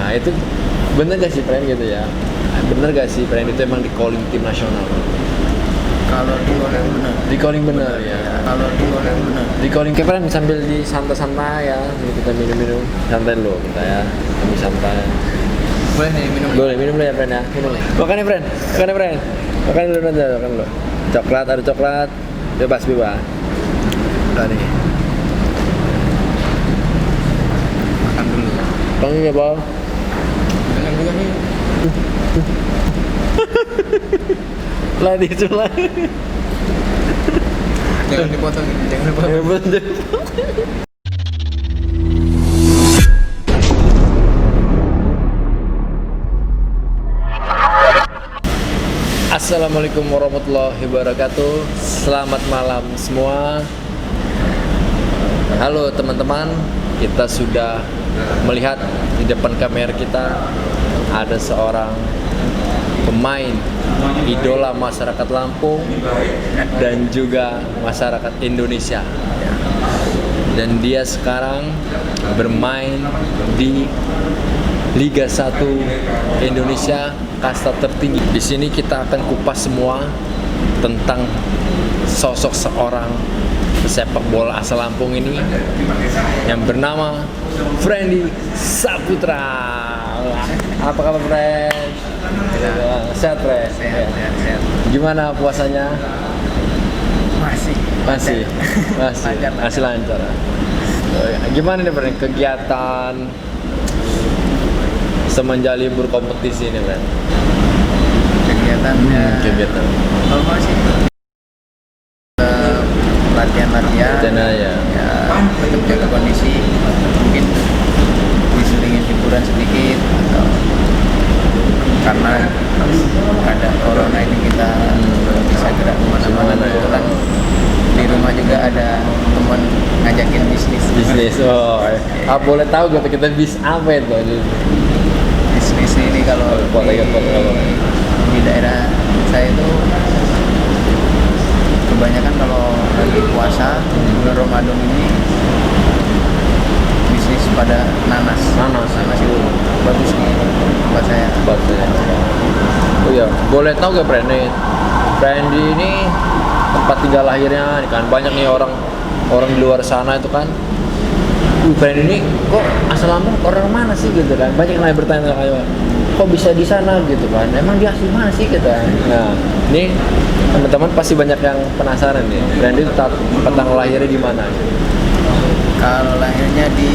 Nah itu bener gak sih friend gitu ya? Bener gak sih friend itu emang di calling tim nasional? Kalau di calling bener. Di calling bener ya. Kalau di calling bener. Di calling ke friend sambil di santai-santai ya, kita minum-minum santai dulu kita ya, sambil santai. Boleh nih minum. Boleh minum dulu ya friend ya, minum. Makan ya friend, makan dulu aja, makan dulu. Coklat ada coklat, bebas. Udah nih. Makan dulu. Panggil ya bal. Dengan juga nih. Lah itu lah. Jangan dipotong, jangan dipotong. Assalamualaikum warahmatullahi wabarakatuh. Selamat malam semua. Halo teman-teman, kita sudah melihat di depan kamera kita ada seorang pemain idola masyarakat Lampung dan juga masyarakat Indonesia. Dan dia sekarang bermain di Liga 1 Indonesia kasta tertinggi. Di sini kita akan kupas semua tentang sosok seorang pesepak bola asal Lampung ini yang bernama Friendy Saputra. Apa kabar Friend? Sehat Friend? Sehat. Gimana puasanya? Masih lancar. Gimana nih Friend kegiatan semenjak libur kompetisi ini Friend? Kegiatannya normal sih. Latihan ya. Tetap jaga kondisi, mungkin diselingin hiburan sedikit atau karena ada corona ini kita belum bisa gerak kemana-mana. Kebetulan di rumah juga ada teman ngajakin bisnis. Oh boleh tahu gak kita apa itu? Bisnis ini kalau di daerah saya itu kebanyakan kalau lagi puasa bulan Ramadan ini bisnis pada nanas itu bagus nih buat saya. Oh iya, boleh tahu gak Friendy ini tempat tinggal lahirnya kan banyak nih orang di luar sana itu kan. Friendy ini kok asal Lampung orang mana sih gitu kan? Banyak yang bertanya kayak kok bisa di sana gitu kan? Emang dia asli mana sih gitu kan? Nah, ini teman-teman pasti banyak yang penasaran nih. Friendy itu tempat tanggal lahirnya di mana? Kalau lahirnya di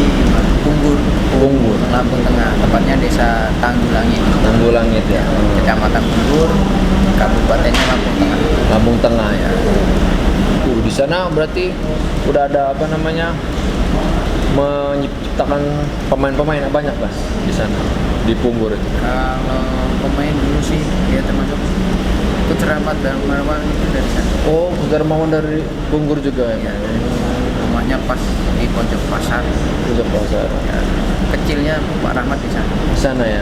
Punggur, Lampung Tengah, tepatnya desa Tanggulangit ya. Kecamatan Punggur, Kabupatennya Lampung Tengah ya. Di sana berarti udah ada menciptakan pemain-pemain banyak Mas di sana di Punggur itu. Kalau pemain dulu sih dia termasuk Putra Darmawan itu dari sana. Oh, Darmawan dari Punggur juga ya. Rumahnya pas di Pojok Pasar. Ya, kecilnya Pak Rahmat di sana. Di sana ya.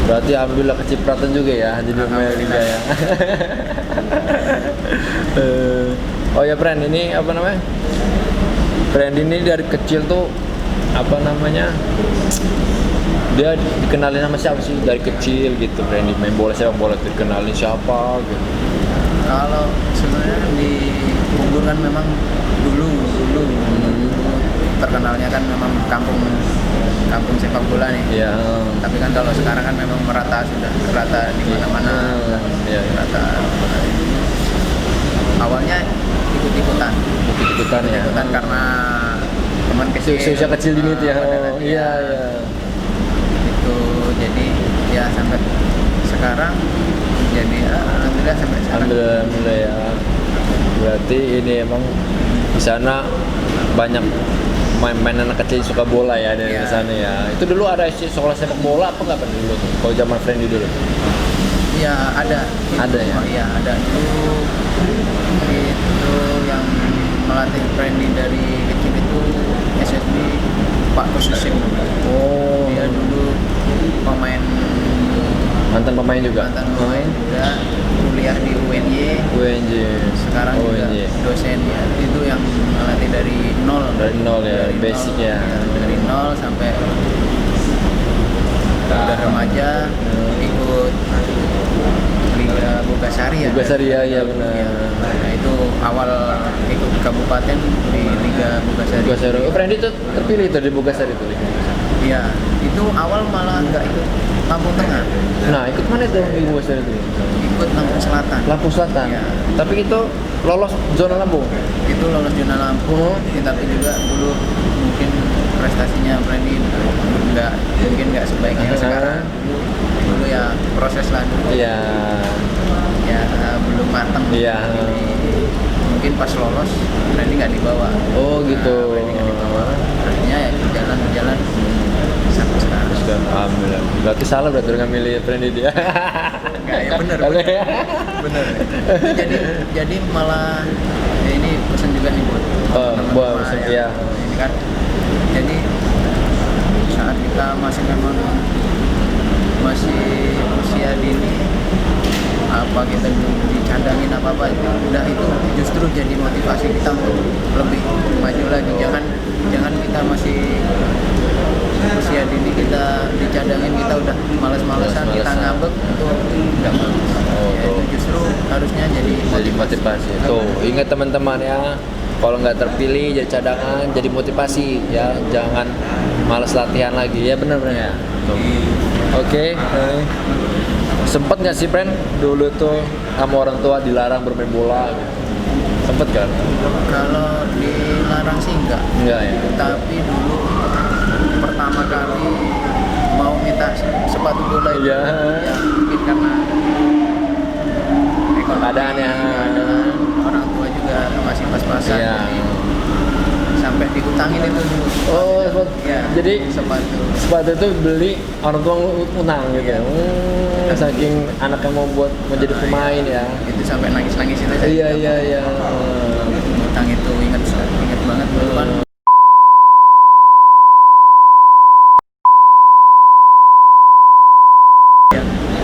Berarti alhamdulillah kecipratan juga ya jadi pemain Liga ya. Oh ya Friend, ini Friend ini dari kecil tuh dia dikenalin sama siapa sih dari kecil gitu? Friend main bola sepak bola dikenalin siapa gitu? Kalau sebenarnya di Punggur kan memang dulu terkenalnya kan memang kampung sepak bola nih. Iya. Tapi kan kalau sekarang kan memang merata di mana-mana. Iya. Merata. Awalnya ikut-ikutan ya. Karena teman kecil. Usia kecil ini ya. Iya. Itu jadi ya sampai sekarang jadi alhamdulillah sampai sekarang. Alhamdulillah ya. Berarti ini emang di sana banyak main anak kecil suka bola ya dari sana ya. Itu dulu ada sekolah sepak bola apa nggak dulu tuh? Kalau zaman Friendy dulu? Iya ada. Ada ya. Iya ada itu yang melatih Friendy dari kecil itu SSB Pak Kosusim. Oh. Dia dulu mantan pemain juga. Kuliah di UNY. Sekarang juga dosen ya. Itu yang melatih dari nol. Dari nol ya, basic ya. Dari nol sampai remaja, ikut Liga Bogasari ya. Bogasari ya benar. Nah itu awal ikut kabupaten di Liga Bogasari. Bogasari. Oh, Frendy tuh terpilih tuh di Bogasari tuh. Iya, itu awal malah nggak ikut Lampung Tengah. Nah, ikut mana tuh di Bogasari itu? Ikut Lampung Selatan. Lampung Selatan. Iya. Tapi itu lolos zona Lampung. Itu lolos zona Lampung, tapi juga dulu mungkin prestasinya Frendy mungkin nggak sebaik yang sekarang. Dulu ya proses lah dulu. Iya. Ya belum matang. Iya. Jadi, mungkin pas lolos Frendy nggak dibawa. Oh gitu. Nah, Frendy nggak dibawa. Akhirnya ya jalan sampai sekarang. Alhamdulillah. Berarti salah berarti dengan milih Frendy dia. Enggak, ya bener. Bener. Jadi malah ya ini pesan juga nih buat teman-teman pesan, ya. iya. Ini kan jadi saat kita masih usia dini, apa kita dicadangin apa udah itu justru jadi motivasi kita untuk lebih maju lagi. Jangan kita masih usia dini kita dicadangin, kita udah males-malesan, kita ngambek, itu nggak bagus. Itu justru harusnya jadi motivasi. Tuh, ingat teman-teman ya, kalau nggak terpilih jadi cadangan, jadi motivasi ya, jangan malas latihan lagi ya, benar ya. Oke. Sempet nggak sih friend dulu tuh sama orang tua dilarang bermain bola gitu? Sempet kan? Kalau dilarang sih enggak ya. Tapi dulu pertama kali mau minta sepatu bola itu ya mungkin karena keadaannya, orang tua juga masih pas-pasan, jadi sampai dihutangin itu dulu. Oh ya, jadi sepatu itu beli orang tua utang gitu ya. Saking anaknya mau jadi pemain ya. Itu sampai nangis-nangis itu. Iya. Utang itu ingat banget dulu kan.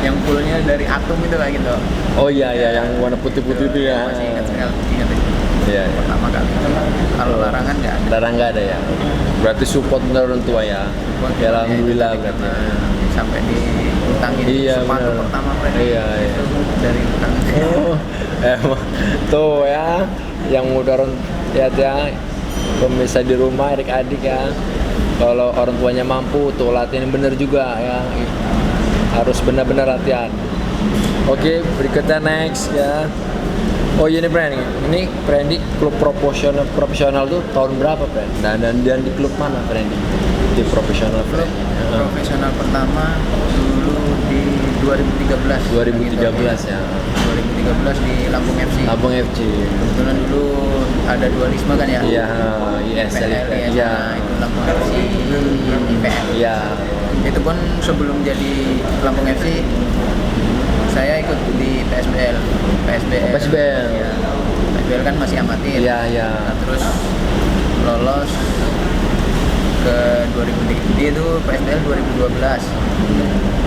Yang fullnya dari Atom itu kayak gitu. Oh iya yang warna putih-putih itu ya. Masih ingat itu. Iya. Pertama kali. Kalau larangan nggak ada. Larangan nggak ada ya. Berarti support benar orang tua ya. Ya alhamdulillah berarti. Sampai diutangin sepatu pertama Iya. Dari utang. Oh, emang tuh ya, yang udah orang lihat ya, pemirsa di rumah adik-adik ya, kalau orang tuanya mampu tuh latihan bener juga ya, harus benar-benar latihan. Oke, berikutnya next ya. Oh iya nih Frendy klub profesional tuh tahun berapa Frendy? Dan di klub mana Frendy? Di profesional klub profesional pertama dulu di 2013. 2013 ya. 2013 di Lampung FC. Lampung FC. Kebetulan dulu ada dualisme kan ya? Iya, ISL. Iya, itu Lampung FC, IPM. Iya. Itu pun sebelum jadi Lampung FC, saya ikut di PSBL. Ya. PSBL kan masih amatir. Iya. Nah, terus lolos ke 2003. Dia itu PSBL 2012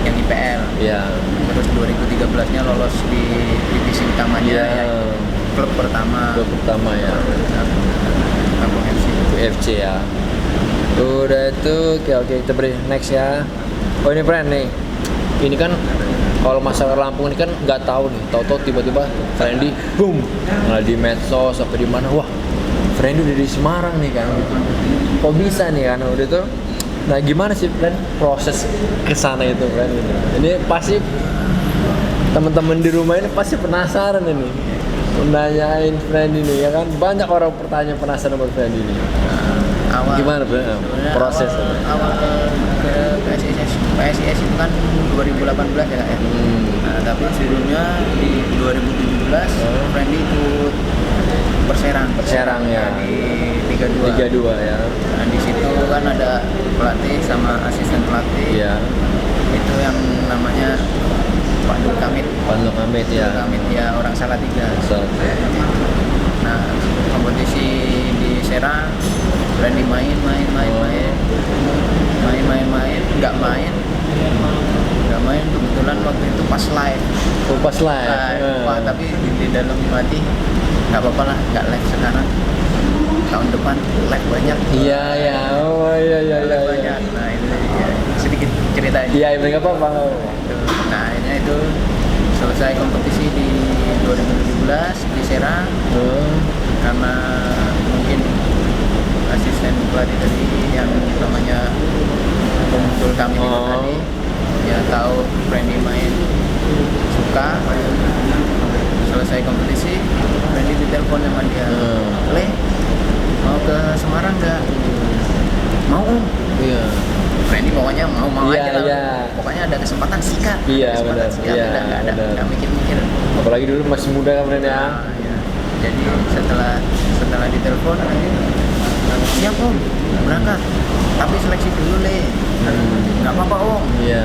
yang IPL. Iya. Terus 2013-nya lolos di divisi utamanya ya. Klub pertama ya. Lampung FC ya. Udah itu oke kita beri next ya. Oh ini friend nih. Ini kan kalau masyarakat Lampung ini kan nggak tahu nih, tahu-tahu tiba-tiba Frendy boom, nah di medsos apa di mana, wah Frendy udah di Semarang nih kan, gitu. Kok bisa nih kan udah tuh. Nah gimana sih friend proses kesana itu friend gitu. Ini pasti teman-teman di rumah ini pasti penasaran ini, menanyain Frendy ini ya kan, banyak orang bertanya penasaran sama Frendy ini. Gimana proses awal ke PSIS itu kan 2018 ya kak ya. Nah, tapi sebelumnya di 2017 Frendy ikut Perserang ya di Liga 2 ya. Nah, di situ kan ada pelatih sama asisten pelatih. Iya. Itu yang namanya Pak Nur Kamit ya, orang Salatiga. Nah, kompetisi di Serang Frendy main, nggak main kebetulan waktu itu pas live. Wah, tapi di dalam hati nggak apa-apa lah, nggak live sekarang, tahun depan live banyak. Iya. Banyak. Nah ini ya, sedikit cerita Iya, nggak apa-apa. Nah akhirnya itu selesai kompetisi di 2017 di Serang, karena mungkin asisten pelatih tadi yang namanya Bung kami itu tadi, dia tahu Randy main suka. Selesai kompetisi, Randy ditelepon sama dia, Le, mau ke Semarang nggak? Mau Om. Iya. Randy pokoknya mau Iya, aja lah. iya. Pokoknya ada kesempatan sikat. Iya, Ada kesempatan benar. sikat. Iya, Udah nggak benar. nggak mikir-mikir. Apalagi dulu masih muda kan Bren ya. Nah, ya. Jadi setelah ditelepon, siap Om, berangkat. Tapi seleksi dulu Le. Nggak apa-apa Om. Iya.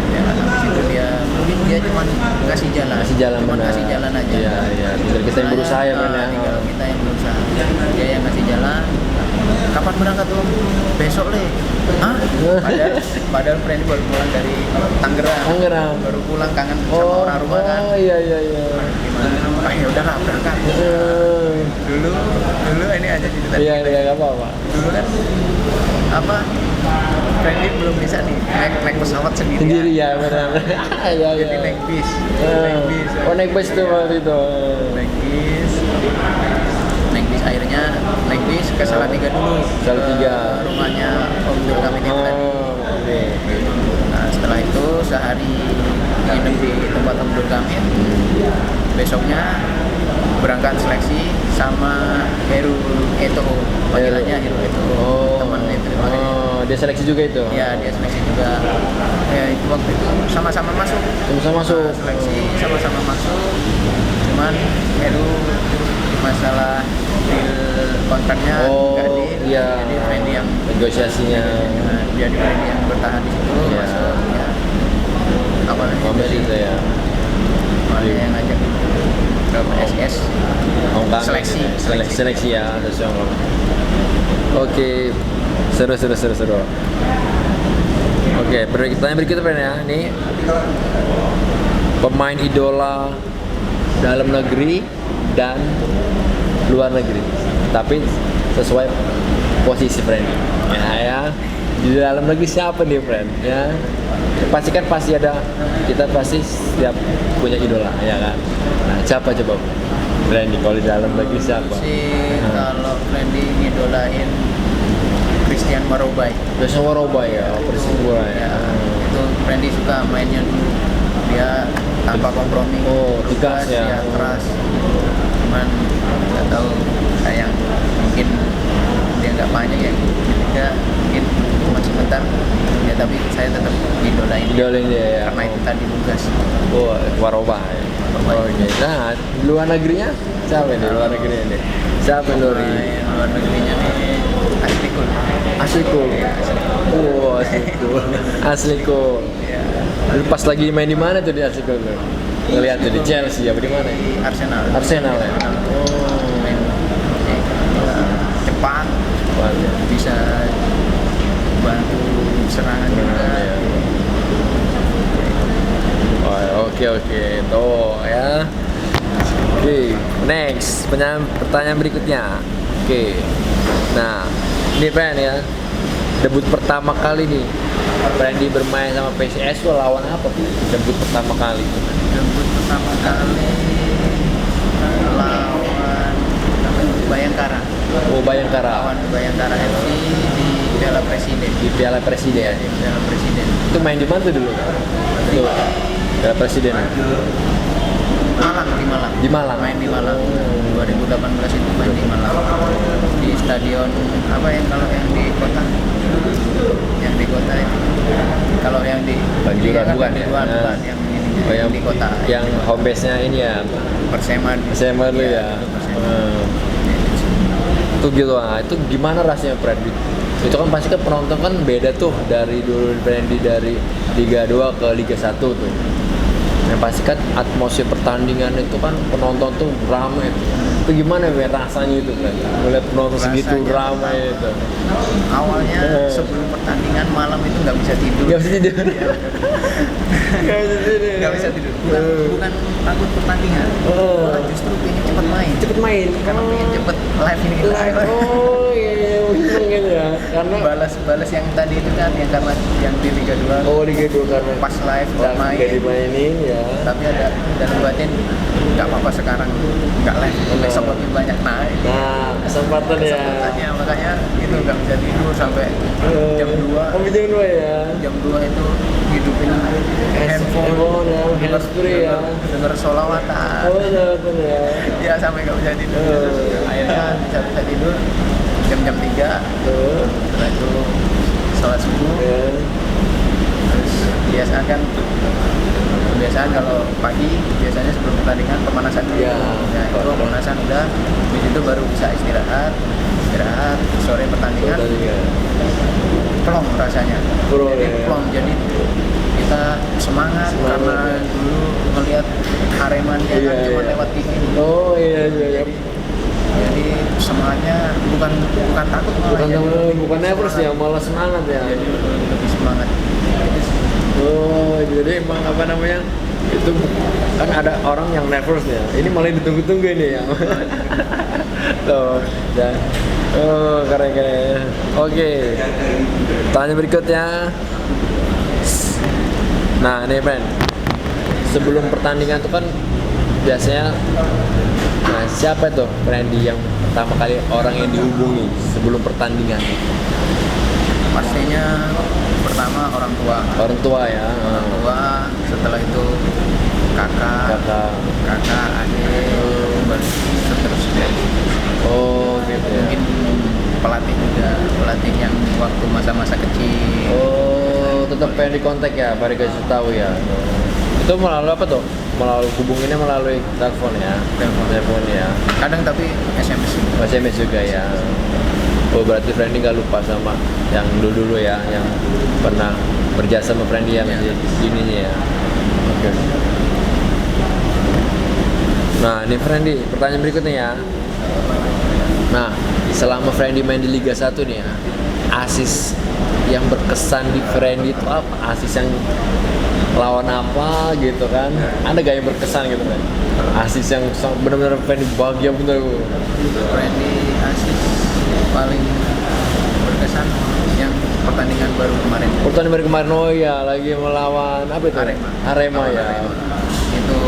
Ya, habis itu dia mungkin dia cuma kasih jalan. Kasih jalan, Cuma benar. kasih jalan aja. Iya, iya. Tinggal kita yang berusaha ya Bren ya. Tinggal kita yang berusaha. Dia yang kasih jalan. Kapan berangkat Om? Besok Le. Hah? Padahal Frendy baru pulang dari Tangerang. Tangerang. Baru pulang kangen sama orang rumah kan. Iya, iya, iya. Gimana? Ya udahlah berangkat. Dulu ini aja cerita. Iya, iya, nggak apa-apa. Dulu kan apa? Frendy belum bisa nih naik pesawat sendiri. Sendiri ya, benar. Iya, iya. Jadi naik bis. Oh, naik bis tuh waktu itu. Naik bis akhirnya naik bis ke Salatiga dulu. Salatiga. Ke rumahnya Om Dur kami itu tadi. Oke. Nah setelah itu sehari nginep di tempat Om Dur kami. Besoknya berangkat seleksi sama Heru Eto, panggilannya Heru Eto, teman itu. Oh, dia seleksi juga itu? Ya dia seleksi juga. Ya itu waktu itu sama-sama masuk. Sama-sama masuk. Nah, seleksi sama-sama masuk. Cuman Heru masalah deal kontraknya nggak deal, iya. jadi Randy yang negosiasinya. Jadi Randy yang bertahan di situ, Iya. masuk ya. Awalnya dari itu ya. awalnya yang ngajak ke PSS Seleksi ya, sesuai. Oke, seru. Oke, pertanyaan berikutnya Bren ya. Ini pemain idola dalam negeri dan luar negeri, tapi sesuai posisi friend. Ya, di dalam negeri siapa nih friend? Ya, pasti ada, kita pasti setiap punya idola, ya kan? Nah, siapa coba Randy kalau di dalam negeri siapa? Kalau Randy ngidolain Christian Marobai. Biasa Warobai ya, Persipura ya. Itu Randy suka mainnya dulu. Dia tanpa kompromi. Tegas ya. Dia keras. Cuman nggak tahu sayang mungkin dia nggak banyak ya. Dia mungkin cuma sebentar. Ya tapi saya tetap idolain dia ya. Karena itu tadi tugas. Warobai. Oke. Nah, di luar negerinya siapa nih? Luar negerinya nih? Siapa Lori? Luar negerinya nih Aslikul. Aslikul. Aslikul. Ya. Lu pas lagi main di mana tuh di Aslikul? Ngelihat tuh di Chelsea ya, di mana? Di Arsenal. Arsenal ya. Main cepat, bisa bantu serangan juga. Oke, tuh ya. Oke, next pertanyaan berikutnya. Oke, nah ini Ren ya, debut pertama kali nih Randy bermain sama PSIS tuh lawan apa tuh? Debut pertama kali. Debut pertama kali lawan Bayangkara. Bayangkara. Lawan Bayangkara FC di Piala Presiden. Di Piala Presiden. Di Piala Presiden. Itu main di mana tuh dulu? Tuh, Piala Presiden. Malang. Di Malang. Main di Malang. 2018 itu main di Malang. Di stadion apa yang kalau yang di kota? Yang di kota itu. Kalau yang di Panjuran bukan ya? Bukan yang di kota. Yang home base-nya ini ya. Persema dulu ya. Itu gitu itu gimana rasanya Randy? Itu kan pasti kan penonton kan beda tuh dari dulu Randy dari Liga 2 ke Liga 1 tuh. Yang pasti kan atmosfer pertandingan itu kan penonton tuh ramai. Itu gimana rasanya itu kan? Melihat penonton segitu ramai itu. Awalnya sebelum pertandingan malam itu nggak bisa tidur. Nggak bisa tidur. Nggak bisa tidur. Bukan takut pertandingan. Malah justru pengen cepet main. Cepet main. Karena pengen cepet live ini kita Live. Oh iya, untung gitu ya. Karena balas yang tadi itu kan yang karena yang di Liga 2 oh Liga 2 karena pas live nggak main dimainin ya. tapi ada dan batin nggak apa-apa sekarang nggak live besok lebih banyak naik Nah, kesempatan ya. kesempatannya makanya itu nggak bisa tidur sampai jam 2 Sampai jam 2 ya. jam 2 itu hidupin handphone ya, handsfree ya. denger sholawatan Oh betul ya. ya sampai nggak bisa tidur akhirnya bisa tidur jam 3 Tuh. setelah itu sholat subuh Ya. terus kebiasaan kalau pagi biasanya sebelum pertandingan pemanasan dulu Ya. ya itu pemanasan udah di situ baru bisa istirahat sore pertandingan plong rasanya Bro, jadi ya. plong jadi kita semangat karena dulu ngelihat Arema dia kan Iya, cuma iya. lewat TV Oh iya iya. jadi semangatnya bukan takut malah Bukan nervous ya, malah semangat ya. jadi lebih semangat Oh, jadi emang apa namanya? Itu kan ada orang yang nervous ya. Ini malah ditunggu-tunggu ini ya. Tuh, dan oh keren. Oke. Tanya berikutnya. Nah, ini Ben. Sebelum pertandingan itu kan biasanya nah, siapa itu Randy yang pertama kali orang yang dihubungi sebelum pertandingan? pastinya pertama orang tua ya. tua setelah itu kakak adik baru seterusnya Oh gitu ya. mungkin pelatih yang waktu masa-masa kecil Oh tetap pengen di kontak ya, baru kasih tahu ya. Itu melalui apa tuh? Melalui hubunginnya melalui telepon ya. Telepon ya. kadang tapi SMS SMS juga ya. Oh berarti Friendly nggak lupa sama yang dulu ya, yang pernah berjasa sama Friendly yang Ya. ininya ya. Oke. Nah ini Friendly, pertanyaan berikutnya ya. Nah selama Friendly main di Liga 1 nih ya, asis yang berkesan di Friendly itu apa? Asis yang lawan apa gitu kan? Ada gak yang berkesan gitu kan? Asis yang benar-benar Friendly bahagia bener. Randy Asis paling berkesan yang pertandingan baru kemarin Pertandingan baru kemarin oh ya lagi melawan apa itu? Arema ya. itu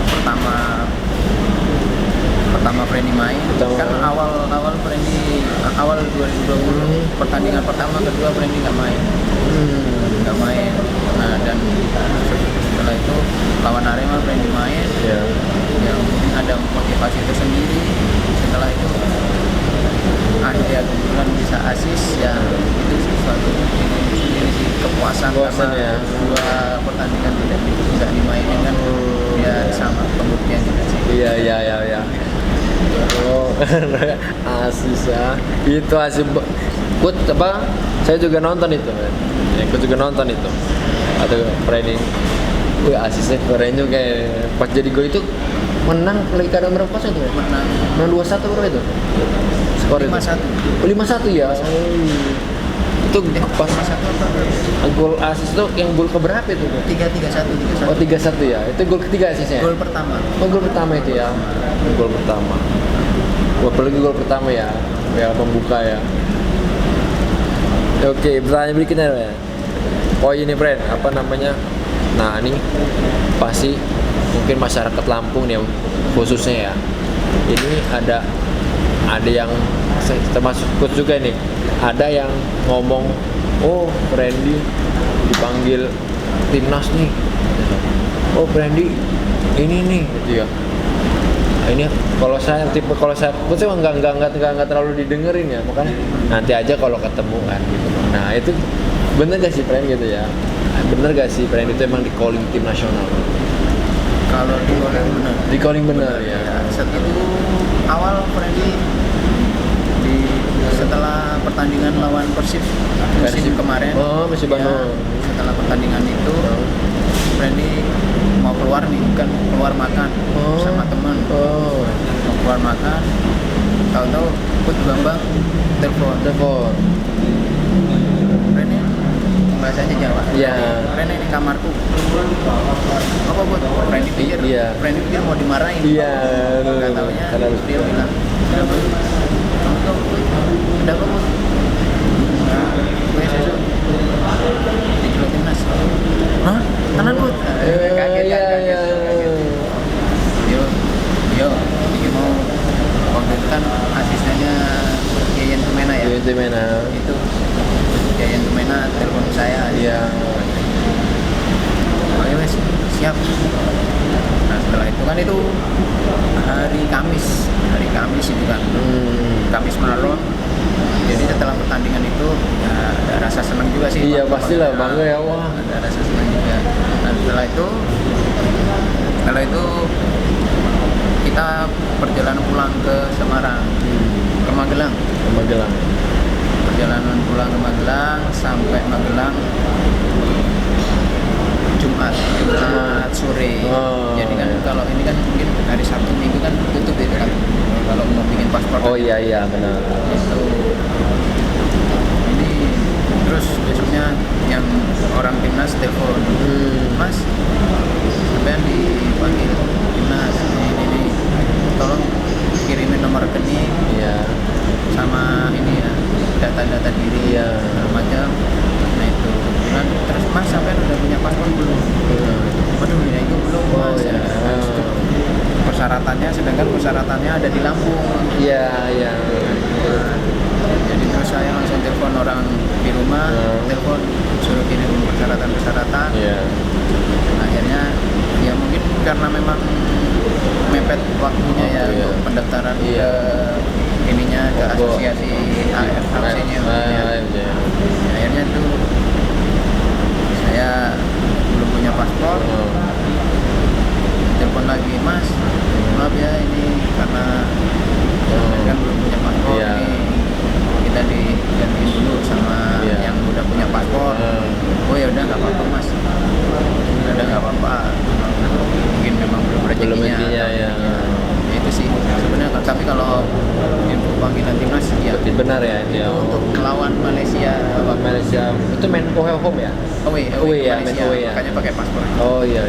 pertama Frendy main kan awal 2020 pertandingan pertama kedua Frendy nggak main nah dan setelah itu lawan Arema Frendy main Ya. ya mungkin ada motivasi tersendiri setelah itu akhirnya kebetulan bisa asis ya itu sesuatu sendiri sih kepuasan karena ya. dua pertandingan tidak dimainin kan ya sama pembuktian juga sih Iya. Oh, asis ya. Itu asis. Kut apa? Saya juga nonton itu. Ya, aku juga nonton itu. Ada training. Wih, asisnya keren juga. Pas jadi gol itu menang lagi keadaan berapa pas itu? Menang 2-1 berapa itu? Skor itu. 5-1 5-1 ya. Itu pas 5-1 gol asis itu yang gol keberapa itu? 3-1 Oh 3-1 ya. Itu gol ketiga asisnya. gol pertama Oh gol pertama itu ya. Gol pertama. Apalagi gol pertama ya. Ya pembuka ya. Oke, pertanyaan berikutnya ya. Oh ini brand apa namanya? Nah ini pasti mungkin masyarakat Lampung nih khususnya ya. Ini ada yang termasuk coach juga nih. Ada yang ngomong, oh Randy dipanggil timnas nih. Oh Randy ini nih, gitu ya. Ini kalau saya coach nggak terlalu didengerin ya, makanya nanti aja kalau ketemu kan gitu. Nah itu bener gak sih Randy gitu ya? Bener gak sih Randy itu emang di calling tim nasional? kalau di calling benar ya. setelah itu awal Frendy setelah pertandingan lawan Persib musim kemarin Persib Bandung. Setelah pertandingan itu Frendy mau keluar nih kan keluar makan sama teman mau keluar makan tahu-tahu Coach Bambang telepon Rene bahasanya Jawa Iya. Rene di kamarku apa buat Frendy pikir Iya. Frendy pikir mau dimarahin Iya. nggak taunya dia bilang Ada apa Bud? Nah, gue sesu di Jawa Timnas. Hah? Tenan Bud? Kaget Iya, kan, iya. Yo, ini mau waktu itu kan asistennya Yayan Tumena ya. Itu mana? Itu Yayan Tumena telepon saya. Iya. Ayo wes, siap. Nah setelah itu kan itu hari Kamis itu kan, Kamis malam. Jadi setelah pertandingan itu ya, ada rasa senang juga sih. Iya, Bang. pastilah bangga ya, wah. Ada rasa senang juga. Nah setelah itu kita perjalanan pulang ke Semarang, ke Magelang. Perjalanan pulang ke Magelang sampai Magelang Jumat sore. Jadi kan kalau ini kan mungkin hari Sabtu Minggu kan tutup itu kan kalau mau bikin paspor. Oh iya benar. Itu ini terus besoknya yang orang timnas telepon, Mas sampean dipanggil timnas ini tolong kirimin nomor rekening sama ini ya data-data diri macam. Nah itu bilang terus Mas sampean udah punya paspor belum? Waduh ya itu belum Mas. Sedangkan persyaratannya ada di Lampung. Iya. Jadi terus saya langsung telepon orang di rumah, telepon suruh kirim persyaratan. Akhirnya ya mungkin karena memang mepet waktunya ya untuk pendaftaran ke ininya ke asosiasi AFC-nya. Akhirnya itu saya belum punya paspor. Telepon lagi, Mas, maaf ya ini karena kan belum punya paspor ini kita digantiin dulu sama yang udah punya paspor. Oh ya udah nggak apa-apa Mas, udah nggak apa-apa, mungkin memang belum rezekinya. Ya. Itu sih sebenarnya, tapi kalau info panggilan timnas ya benar ya itu untuk melawan Malaysia. Itu main home ya? Away ya, Malaysia, main away ya. makanya pakai paspor. Oh iya.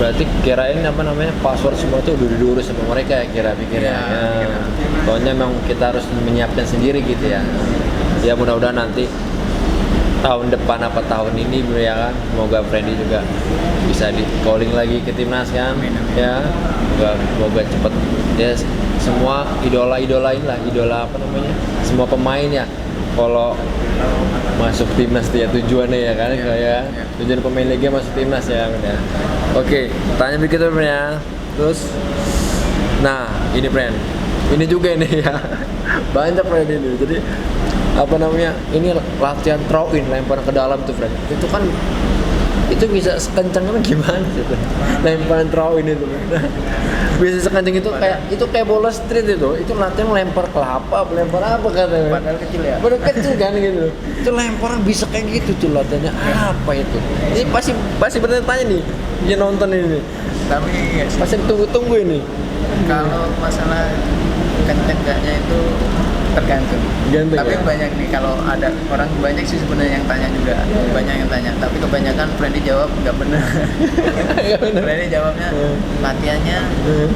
Berarti kirain password semua tuh udah diurus sama mereka ya pikirnya. Soalnya memang kita harus menyiapkan sendiri gitu ya. Ya mudah-mudahan nanti tahun depan apa tahun ini ya kan, semoga Frendy juga bisa di calling lagi ke timnas kan. Ya, semoga cepet ya, semua idola semua pemain ya. Kalau masuk timnas dia tujuannya ya kan, tujuan pemain liga masuk timnas ya udah. Oke, tanya begitu ya. Terus, nah ini friend, ini juga ini ya banyak friend ini. Jadi ini latihan throw in, lempar ke dalam tuh friend. Itu kan itu bisa sekencangnya gimana sih friend? Lemparan throw in itu. Bisa sekencang itu kayak bola street itu latihan lempar kelapa, lempar apa katanya? Padahal kecil ya. Padahal kecil kan gitu. Itu lemparan bisa kayak gitu tuh latihannya. Apa itu? Ini pasti bertanya nih, dia nonton ini. Tapi Pasti tunggu ini. Kalau masalah kenceng enggaknya itu tergantung. Tapi banyak nih, kalau ada orang banyak sih sebenarnya yang tanya juga, banyak yang tanya. Tapi kebanyakan Frendy jawab nggak benar. Frendy jawabnya latihannya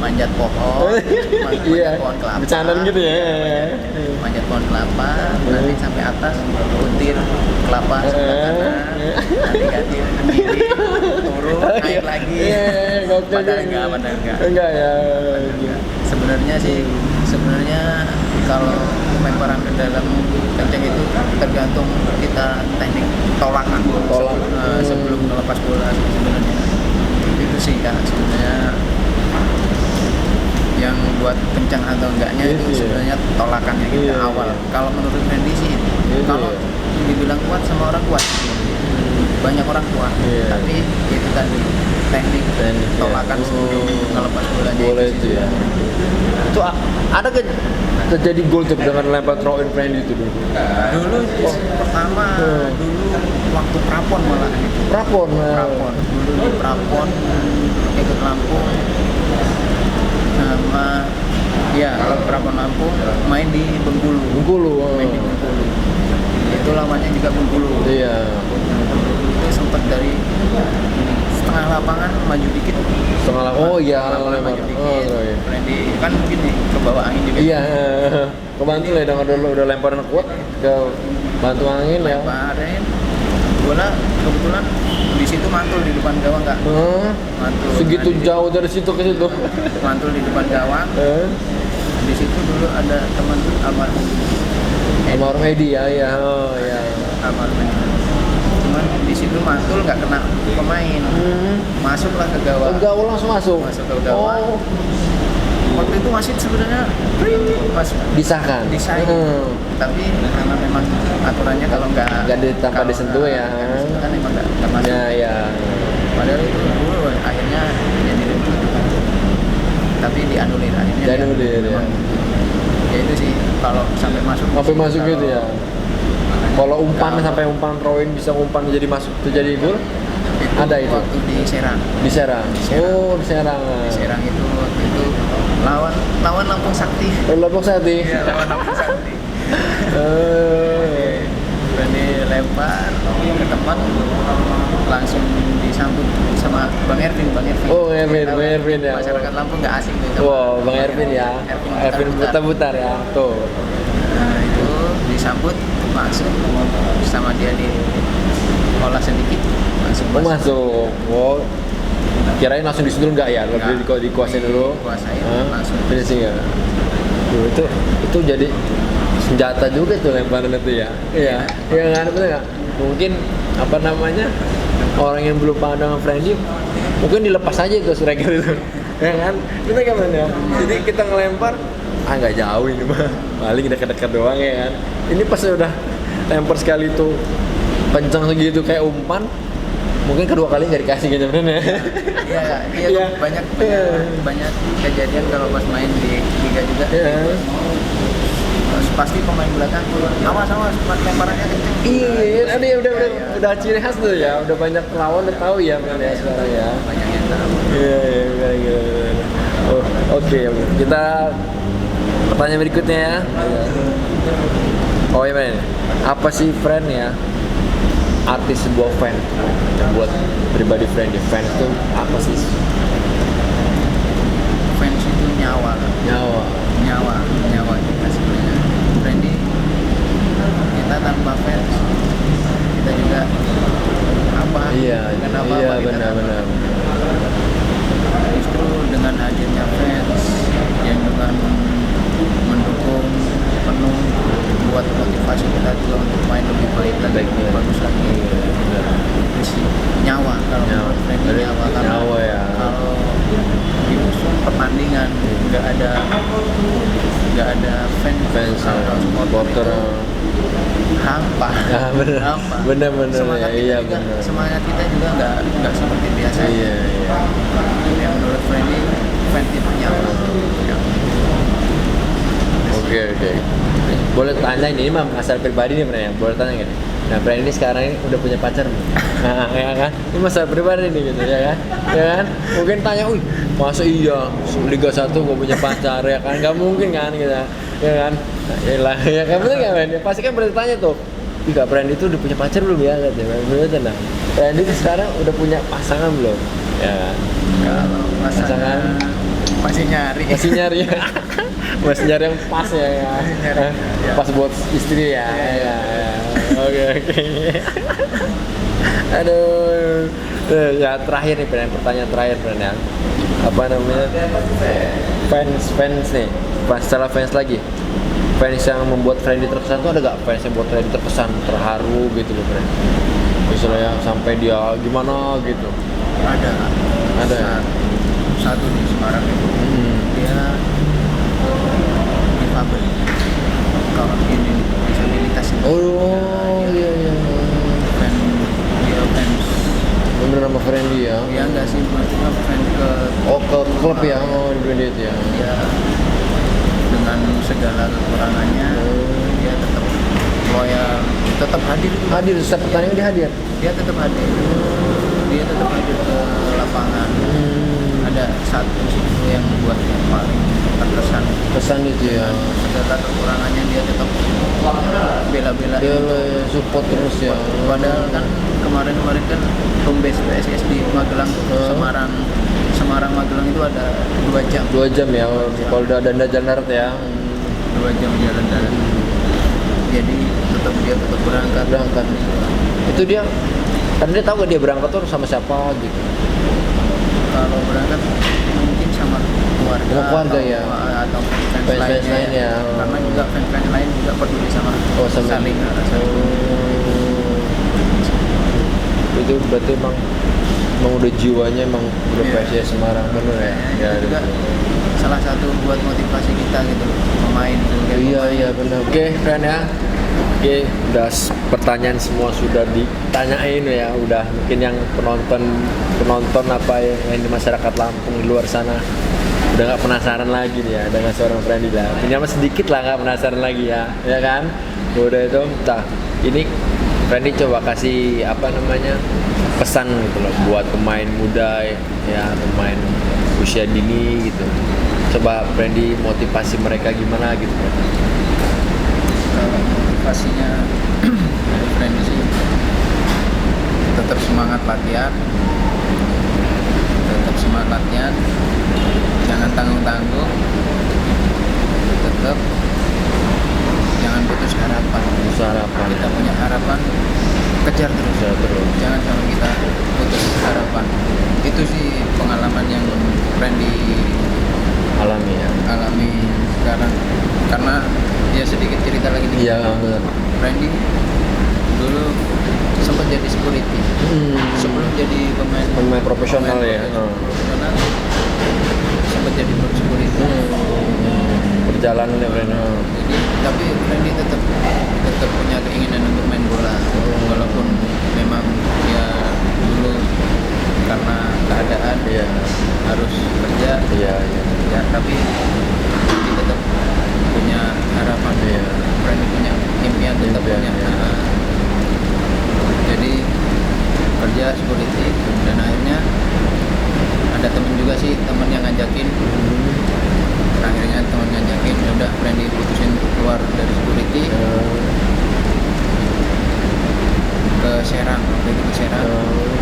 manjat pohon, manjat pohon kelapa. Bercandaan gitu ya. Manjat pohon kelapa, nanti sampai atas butir kelapa sebelah kanan, nanti ganti kiri, turun, naik lagi. Padahal enggak. Enggak ya. Sebenarnya kalau lemparan ke dalam kencang itu tergantung kita teknik tolakan sebelum melepas bola sebenarnya. Itu sih kan sebenarnya yang buat kencang atau enggaknya itu sebenarnya tolakannya kita awal. Kalau menurut Frendy sih, kalau dibilang kuat sama orang kuat, banyak orang kuat, tapi itu tadi teknik tolakan sebelum ngelepas bolanya. Boleh itu ya. Itu ada terjadi gol tuh dengan lempar throw in Frendy itu dulu. Dulu pertama dulu waktu Prapon malah itu. Prapon. Dulu di Prapon ikut Lampung sama kalau Prapon Lampung main di Bengkulu. Main di Bengkulu. Itu lawannya juga Bengkulu. Iya. Itu sempat dari setengah lapangan maju dikit. Oh iya, maju dikit. Frendy kan mungkin nih ke bawah angin juga. Iya. kebantu ya, udah lemparan kuat ke bantu angin ya. Lemparin bola kebetulan di situ mantul di depan gawang nggak? Mantul. Segitu Nah, jauh dari situ ke situ. mantul di depan gawang. Di situ dulu ada teman almarhum Almarhum Edi ya, ya, oh ya. almarhum Edi. Cuman di situ mantul nggak kena pemain. Masuklah ke gawang. Gawang langsung masuk. Masuk ke gawang. Oh, Waktu itu wasit sebenarnya masuk disahkan. desain. Tapi karena memang aturannya kalau Tanpa kalau disentuh ya. disentuh kan memang nggak masuk. Ya, ya. Padahal itu dulu akhirnya jadi ribut. Tapi dianulir akhirnya. Dianulir, ya. Ya itu sih kalau sampai masuk. Sampai masuk kalau- gitu ya. Kalau umpan sampai umpan throw-in bisa umpan jadi masuk jadi gol. Ada itu. Waktu di Serang. Di Serang. Oh, di Serang. Di Serang itu waktu itu lawan Lampung Sakti. Lampung Sakti. Iya, lawan Lampung Sakti. Eh, Berani lempar ke teman langsung disambut sama Bang Ervin. Oh, Ervin ya. Masyarakat Lampung nggak asing tuh. sama Wow, Bang Ervin ya. Ervin Butar ya. Tuh. Nah itu disambut langsung sama dia di olah sedikit langsung Oh, masuk. Wow. Kirain langsung disundul enggak ya? Lebih dikuasain dulu. Dikuasain, Hah? langsung. Finishing ya. Tuh, itu jadi senjata juga tuh lemparan itu ya. Iya. Iya kan, betul nggak? Mungkin apa namanya, orang yang belum paham dengan friendly mungkin dilepas aja tuh striker itu. Ya kan? Betul kan Man, ya? Jadi kita ngelempar nggak jauh ini mah, paling dekat-dekat doang ya kan. Ini pas udah lempar sekali tuh kencang segitu kayak umpan, mungkin kedua kali nggak dikasih gitu bener ya. Iya, Iya. banyak kejadian kalau pas main di liga juga. Iya. Pasti pemain belakang awas lemparannya kenceng. Iya, ada ya udah ciri khas tuh ya, udah banyak lawan udah tahu ya Man ya sekarang ya. Banyak yang tahu. Iya. Oh, oke. Kita pertanyaan berikutnya ya. Oh iya Man, apa sih friend ya? Arti sebuah fan yang buat pribadi friend ya. Fans itu apa sih? Fans itu nyawa kita sebenarnya. Friendly kita tanpa fans kita juga apa? Iya, Kenapa iya kita benar. Justru dengan hadirnya fans yang dengan mendukung penuh buat motivasi kita juga untuk main lebih baik lagi, lebih bagus lagi. Nyawa kalau menurut Freddy nyawa karena Nyawa ya. kalau di musuh pertandingan nggak ada fans atau supporter hampa. Ah, bener. Semangat Iya, kita juga, bener. semangat kita juga nggak seperti biasa. Iya. Yang menurut Freddy fans itu nyawa. Oke. Boleh tanya ini mah masalah pribadi nih Bray, boleh tanya nggak? Nah, Bray ini sekarang ini udah punya pacar belum? Nah, ya kan? Ini masalah pribadi nih gitu ya kan? Ya kan? Mungkin tanya, masa iya Liga 1 gak punya pacar ya kan? Gak mungkin kan gitu. Ya kan? Nah, ya kan bener nggak Man? Ya, pasti kan bertanya tuh. Kak Brand itu udah punya pacar belum ya? Katanya. Bener tenang. Brand itu sekarang udah punya pasangan belum? Ya kan? Kalau pasangan masih nyari. Masih nyari ya. Masih nyari yang pas ya. Pas buat istri ya. Ya. Oke. Aduh. Ya terakhir nih pertanyaan terakhir ya. Apa namanya? Fans nih. Setelah fans lagi. Fans yang membuat Freddy terkesan tuh ada gak fans yang buat Freddy terkesan, terharu gitu loh Freddy? Misalnya sampai dia gimana gitu. Ada satu di Semarang itu dia difabel kalau ini disabilitas itu. Oh iya. Dia fans Bener sama Freddy ya? dia enggak sih maksudnya fans ke Ke klub ya, di Bandit ya. dia dengan segala kekurangannya dia tetap loyal, tetap hadir Hadir setiap pertandingan dia hadir. dia tetap hadir ke lapangan. Ada satu situ yang buat paling terkesan Pesan itu ya. segala kekurangannya dia tetap bela-belain Dia support terus ya. padahal kan kemarin kan home base PSS di Magelang Semarang Magelang itu ada 2 jam 2 jam ya. Kalau udah Danda Janar ya. 2 2 jam jalan-jalan. Jadi dia tetap berangkat. Itu dia kan dia tahu gak dia berangkat tuh sama siapa gitu. Kalau berangkat mungkin sama keluarga, Sama keluarga, atau, ya. atau fans Fans lainnya, lainnya. karena juga fans lain juga peduli sama saling. Itu berarti emang udah jiwanya emang udah Iya. PSIS Semarang bener ya. Ya, itu juga salah satu buat motivasi kita gitu loh, pemain sebagai pemain. Iya benar. Oke, friend ya. Oke, udah pertanyaan semua sudah ditanyain ya. Udah mungkin yang penonton apa yang di masyarakat Lampung di luar sana udah nggak penasaran lagi nih ya dengan seorang Friendly lah. Minimal sedikit lah nggak penasaran lagi ya kan? Udah itu, ini Friendly coba kasih apa namanya pesan gitu loh buat pemain muda ya, pemain usia dini gitu. Coba Friendly motivasi mereka gimana gitu kan? Kalau motivasinya dari Friendly sih tetap semangat latihan, jangan tanggung-tanggung, tetap jangan putus harapan. Kita punya harapan, kejar terus. Jangan sampai kita putus harapan. Itu sih pengalaman yang Friendly alami sekarang. Karena dia sedikit cerita lagi nih. Iya benar. Friendly dulu sempat jadi security. Sebelum jadi pemain profesional ya. Profesional, sempat jadi security. Perjalanan ya Friendly. Jadi tapi Friendly tetap punya keinginan untuk main bola. Walaupun memang dia dulu karena keadaan harus kerja. Ya, tapi Friendly tetap punya harapan. Friendly punya impian, tetap punya. Jadi kerja security dan akhirnya ada teman yang ngajakin. Akhirnya teman ngajakin, ya udah Friendly putusin keluar dari security ke Serang,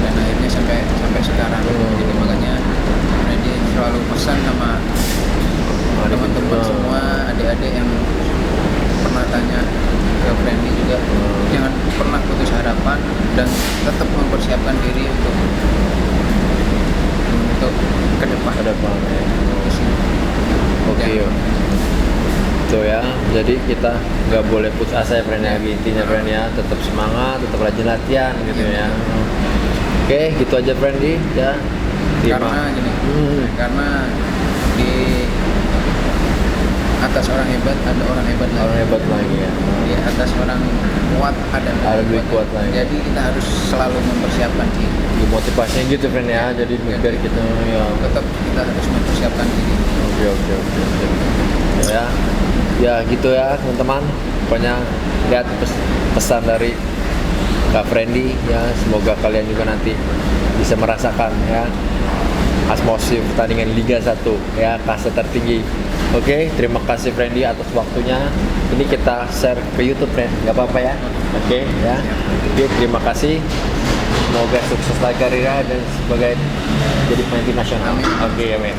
dan akhirnya sampai sekarang. Jadi makanya Friendly selalu pesan sama teman-teman semua, adik-adik yang pernah tanya ke Friendly juga, jangan pernah putus harapan dan tetap mempersiapkan diri untuk ke depan. Oke. Itu ya. Jadi kita nggak boleh putus asa ya Friend ya. Intinya Friend ya, tetap semangat, tetap rajin latihan gitu ya. Oke, gitu aja Friendly ya. Karena gini, karena di atas orang hebat ada orang hebat lagi. Orang hebat lagi ya. Di atas orang kuat ada lebih kuat lagi. Jadi kita harus selalu mempersiapkan diri. Di motivasinya gitu Friend ya. Jadi biar kita ya tetap kita harus mempersiapkan diri. Oke. Ya gitu ya teman-teman. Pokoknya lihat pesan dari Kak Friendly ya. Semoga kalian juga nanti bisa merasakan ya atmosfer pertandingan Liga 1 ya, kasta tertinggi. Oke, terima kasih Friendly atas waktunya. Ini kita share ke YouTube Friend, nggak apa-apa ya? Oke ya. Oke, terima kasih. Semoga sukses lagi karirnya dan sebagai jadi pemain tim nasional. Amin. Oke, amin.